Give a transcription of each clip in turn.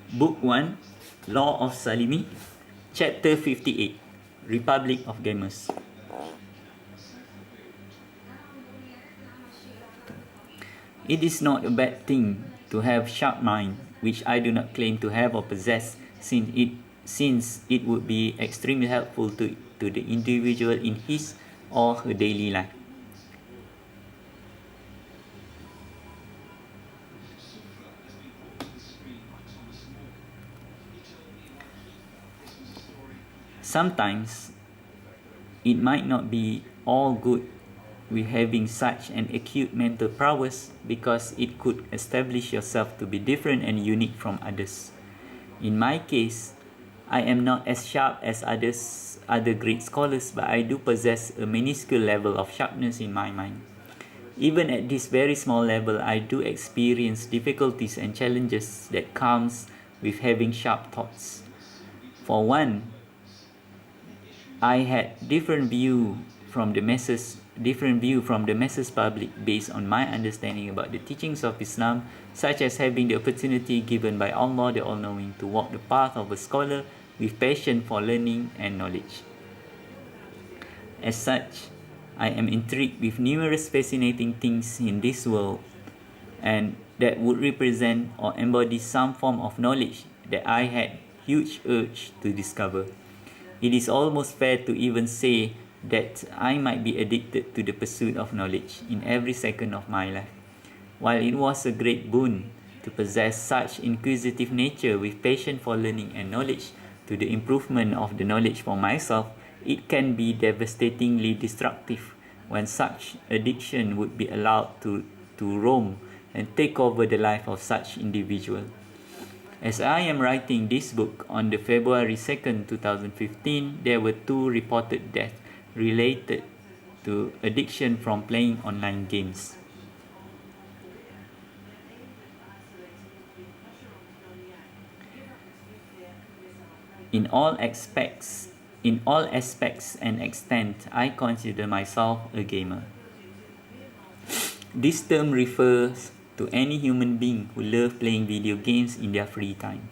Book 1, Law of Salimi, Chapter 58, Republic of Gamers. It is not a bad thing to have sharp mind, which I do not claim to have or possess, since it would be extremely helpful to the individual in his or her daily life. Sometimes it might not be all good with having such an acute mental prowess, because it could establish yourself to be different and unique from others. In my case, I am not as sharp as other great scholars, but I do possess a minuscule level of sharpness in my mind. Even at this very small level, I do experience difficulties and challenges that comes with having sharp thoughts. For one, I had different view from the masses public based on my understanding about the teachings of Islam, such as having the opportunity given by Allah the All-Knowing to walk the path of a scholar with passion for learning and knowledge. As such, I am intrigued with numerous fascinating things in this world, and that would represent or embody some form of knowledge that I had huge urge to discover. It is almost fair to even say that I might be addicted to the pursuit of knowledge in every second of my life. While it was a great boon to possess such inquisitive nature with passion for learning and knowledge to the improvement of the knowledge for myself, it can be devastatingly destructive when such addiction would be allowed to roam and take over the life of such individual. As I am writing this book on the February 2nd, 2015, there were 2 reported deaths related to addiction from playing online games. In all aspects and extent, I consider myself a gamer. This term refers to any human being who love playing video games in their free time.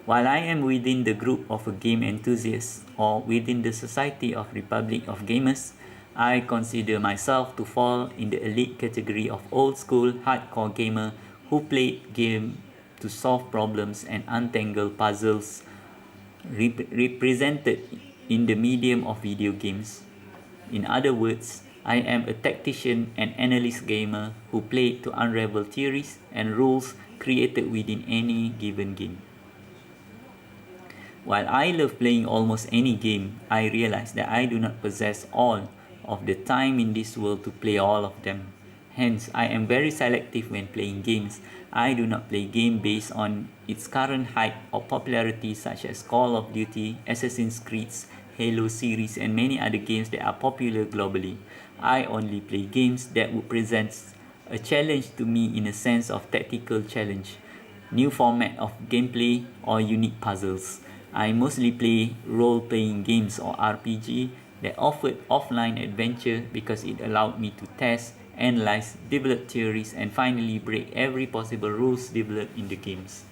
While I am within the group of a game enthusiast or within the Society of Republic of Gamers, I consider myself to fall in the elite category of old school hardcore gamer who played game to solve problems and untangle puzzles represented in the medium of video games. In other words, I am a tactician and analyst gamer who played to unravel theories and rules created within any given game. While I love playing almost any game, I realize that I do not possess all of the time in this world to play all of them. Hence, I am very selective when playing games. I do not play game based on its current hype or popularity, such as Call of Duty, Assassin's Creed, Halo series, and many other games that are popular globally. I only play games that would present a challenge to me in a sense of tactical challenge, new format of gameplay, or unique puzzles. I mostly play role-playing games or RPG that offered offline adventure because it allowed me to test, analyze, develop theories, and finally break every possible rules developed in the games.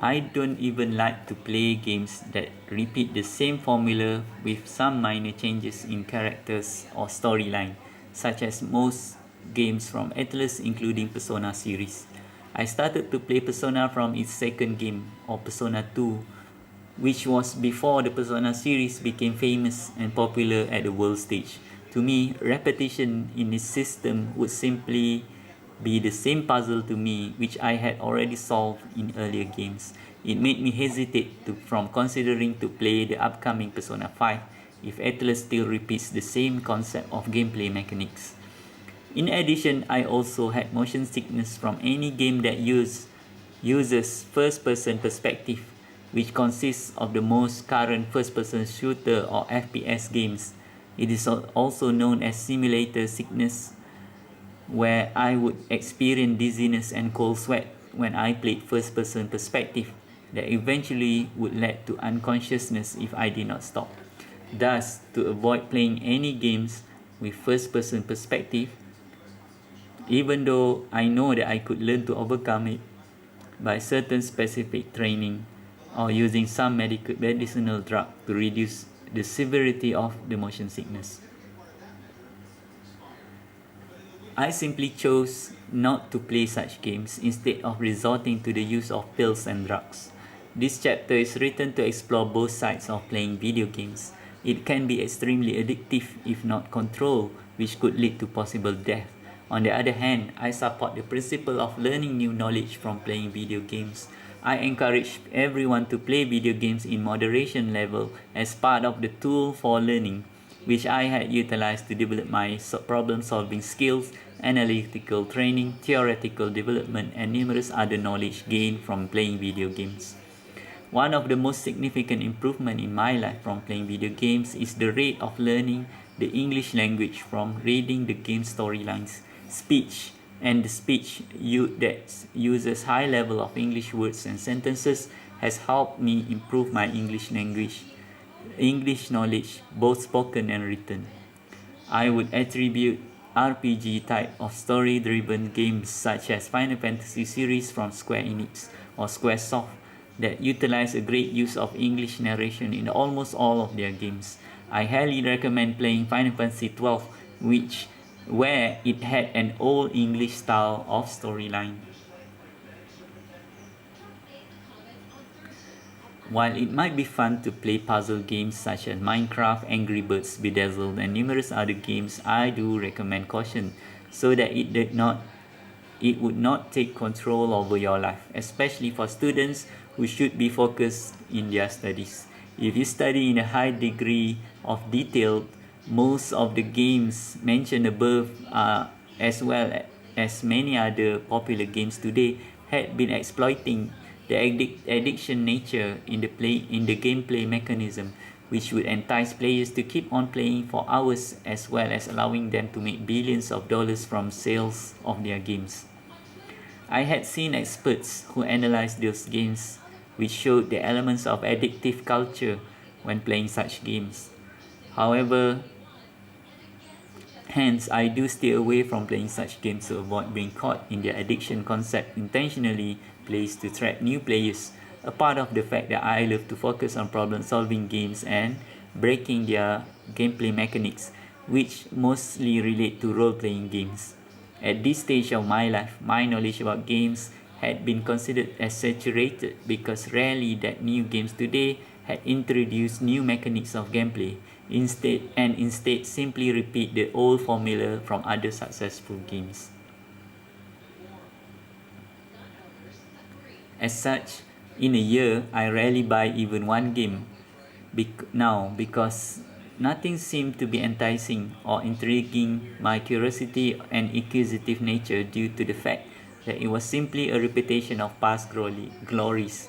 I don't even like to play games that repeat the same formula with some minor changes in characters or storyline, such as most games from Atlus, including Persona series. I started to play Persona from its second game, or Persona 2, which was before the Persona series became famous and popular at the world stage. To me, repetition in its system would simply be the same puzzle to me which I had already solved in earlier games. It made me hesitate from considering to play the upcoming Persona 5 if Atlus still repeats the same concept of gameplay mechanics. In addition, I also had motion sickness from any game that uses first-person perspective, which consists of the most current first-person shooter or FPS games. It is also known as simulator sickness, where I would experience dizziness and cold sweat when I played first-person perspective that eventually would lead to unconsciousness if I did not stop. Thus, to avoid playing any games with first-person perspective, even though I know that I could learn to overcome it by certain specific training or using some medicinal drug to reduce the severity of the motion sickness. I simply chose not to play such games instead of resorting to the use of pills and drugs. This chapter is written to explore both sides of playing video games. It can be extremely addictive if not controlled, which could lead to possible death. On the other hand, I support the principle of learning new knowledge from playing video games. I encourage everyone to play video games in moderation level as part of the tool for learning, which I had utilized to develop my problem-solving skills, analytical training, theoretical development, and numerous other knowledge gained from playing video games. One of the most significant improvements in my life from playing video games is the rate of learning the English language from reading the game storylines, speech, and the speech that uses high level of English words and sentences has helped me improve my English knowledge, both spoken and written. I would attribute RPG type of story-driven games such as Final Fantasy series from Square Enix or Squaresoft that utilize a great use of English narration in almost all of their games. I highly recommend playing Final Fantasy 12, where it had an old English style of storyline. While it might be fun to play puzzle games such as Minecraft, Angry Birds, Bedazzled, and numerous other games, I do recommend caution so that it would not take control over your life, especially for students who should be focused in their studies. If you study in a high degree of detail, most of the games mentioned above, as well as many other popular games today, had been exploiting the addiction nature in the gameplay mechanism, which would entice players to keep on playing for hours, as well as allowing them to make billions of dollars from sales of their games. I had seen experts who analyzed those games, which showed the elements of addictive culture when playing such games. However, hence, I do stay away from playing such games to avoid being caught in their addiction concept intentionally placed to attract new players, a part of the fact that I love to focus on problem-solving games and breaking their gameplay mechanics, which mostly relate to role-playing games. At this stage of my life, my knowledge about games had been considered as saturated because rarely that new games today had introduced new mechanics of gameplay, instead simply repeat the old formula from other successful games. As such, in a year, I rarely buy even one game now because nothing seemed to be enticing or intriguing my curiosity and inquisitive nature due to the fact that it was simply a repetition of past glories.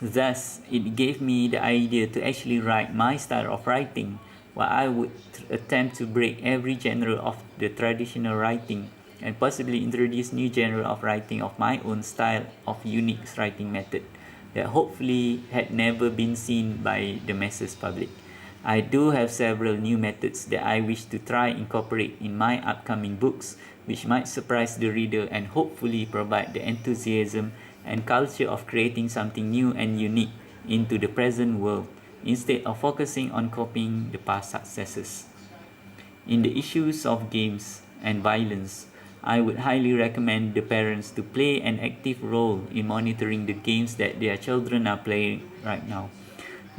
Thus, it gave me the idea to actually write my style of writing, while I would attempt to break every genre of the traditional writing and possibly introduce new genre of writing of my own style of unique writing method that hopefully had never been seen by the masses public. I do have several new methods that I wish to try incorporate in my upcoming books, which might surprise the reader and hopefully provide the enthusiasm and culture of creating something new and unique into the present world, instead of focusing on copying the past successes. In the issues of games and violence, I would highly recommend the parents to play an active role in monitoring the games that their children are playing right now.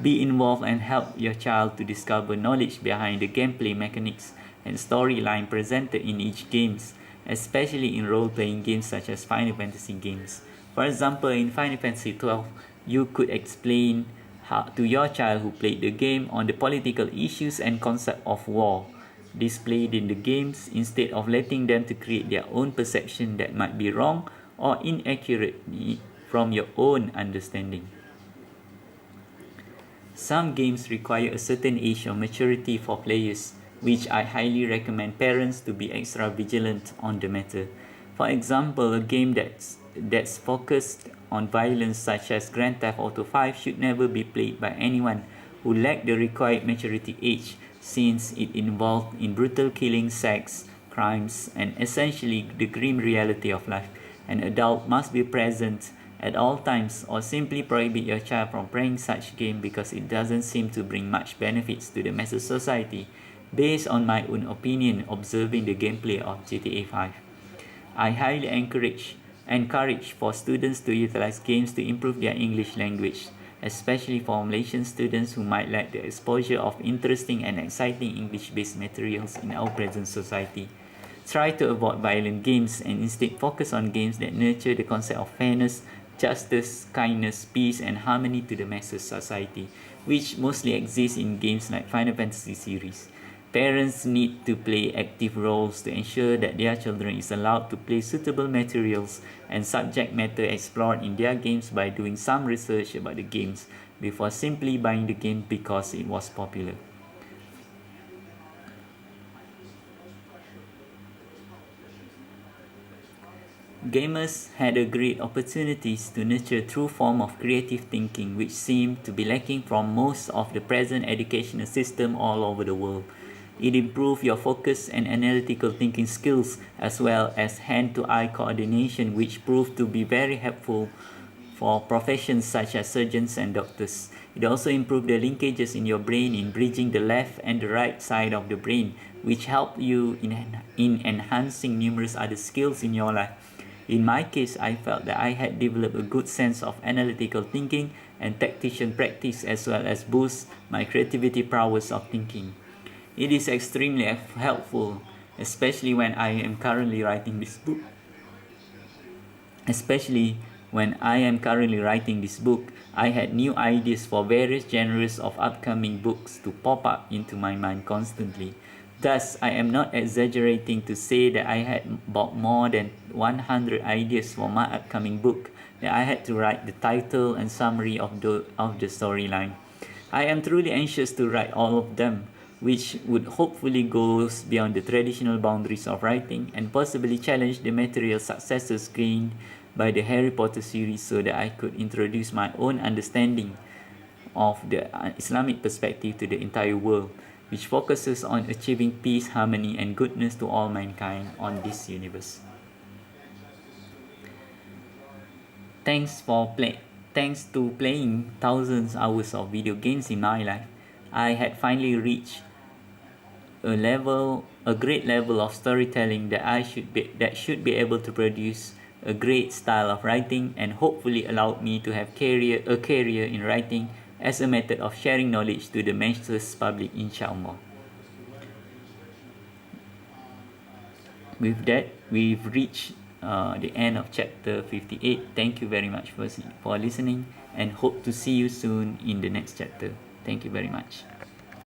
Be involved and help your child to discover knowledge behind the gameplay mechanics and storyline presented in each game, especially in role-playing games such as Final Fantasy games. For example, in Final Fantasy 12, you could explain to your child who played the game on the political issues and concept of war displayed in the games, instead of letting them to create their own perception that might be wrong or inaccurate from your own understanding. Some games require a certain age of maturity for players, which I highly recommend parents to be extra vigilant on the matter. For example, a game that's focused on violence such as Grand Theft Auto 5 should never be played by anyone who lack the required maturity age, since it involved in brutal killing, sex, crimes, and essentially the grim reality of life. An adult must be present at all times or simply prohibit your child from playing such game because it doesn't seem to bring much benefits to the mass society. Based on my own opinion observing the gameplay of GTA 5. I highly encourage for students to utilize games to improve their English language, especially for Malaysian students who might lack the exposure of interesting and exciting English-based materials in our present society. Try to avoid violent games and instead focus on games that nurture the concept of fairness, justice, kindness, peace, and harmony to the masses society, which mostly exists in games like Final Fantasy series. Parents need to play active roles to ensure that their children is allowed to play suitable materials and subject matter explored in their games by doing some research about the games before simply buying the game because it was popular. Gamers had a great opportunities to nurture true form of creative thinking which seemed to be lacking from most of the present educational system all over the world. It improved your focus and analytical thinking skills as well as hand-to-eye coordination which proved to be very helpful for professions such as surgeons and doctors. It also improved the linkages in your brain in bridging the left and the right side of the brain which help you in enhancing numerous other skills in your life. In my case, I felt that I had developed a good sense of analytical thinking and tactician practice as well as boost my creativity prowess of thinking. It is extremely helpful, especially when I am currently writing this book. Especially when I am currently writing this book, I had new ideas for various genres of upcoming books to pop up into my mind constantly. Thus, I am not exaggerating to say that I had about more than 100 ideas for my upcoming book that I had to write the title and summary of the storyline. I am truly anxious to write all of them, which would hopefully go beyond the traditional boundaries of writing and possibly challenge the material successes gained by the Harry Potter series so that I could introduce my own understanding of the Islamic perspective to the entire world, which focuses on achieving peace, harmony, and goodness to all mankind on this universe. Thanks to playing thousands hours of video games in my life, I had finally reached a great level of storytelling that should be able to produce a great style of writing and hopefully allowed me to have a career in writing as a method of sharing knowledge to the masses public, inshallah. With that, we've reached the end of chapter 58. Thank you very much for listening and hope to see you soon in the next chapter. Thank you very much.